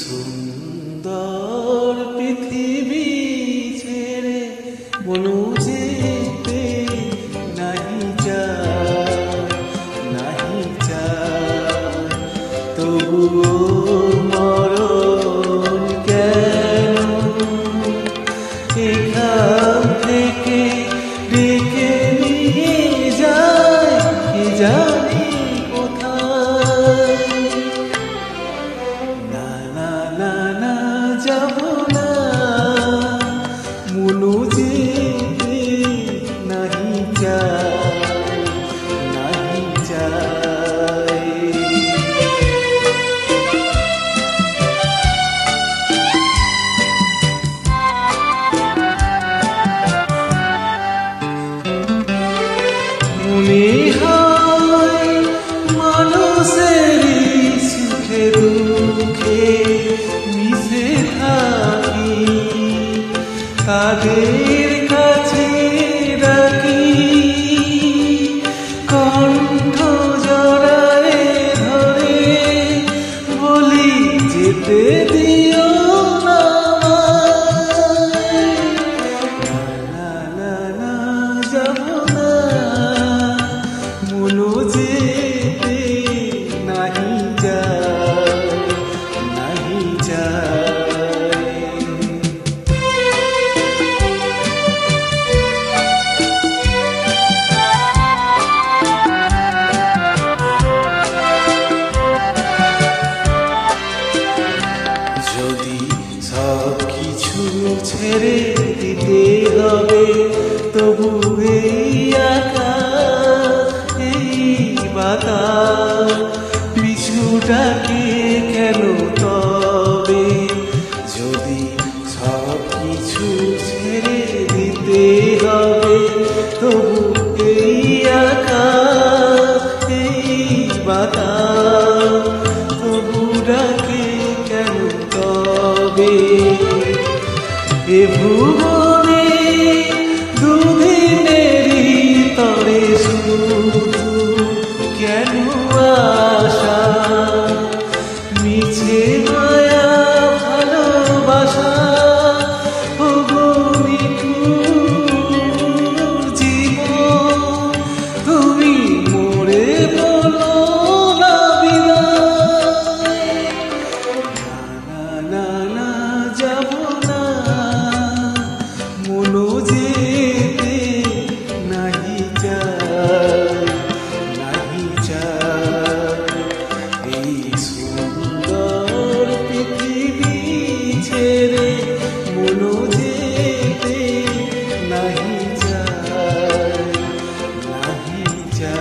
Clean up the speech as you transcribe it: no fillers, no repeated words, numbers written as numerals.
সুন্দর পৃথিবী ছেড়ে মনু যেতে নাহি চায় তবুও মরণ কেন এখান থেকে ডেকে নিয়ে যায় কে জানি কোথায়। না না না না যাব না মনু যেতে নাহি চায়। মনে হয় মানুষেরই সুখে দুঃখে মিশে থাকি তাদের কাছে ডাকি কণ্ঠ জড়ায়ে ধরে বলি যেতে দিও না না না না যাব না মনু যেতে নাহি চায়। যদি সব কিছু ছেড়ে দিতে হবে তবু এই আকাশ এই বাতাস পিছুটাকে কেন তবে যদি সব কিছু ছেড়ে দিতে হবে তবু এই আকাশ এই বাতাস তবু ডাকে কেন তবে এ ভুবন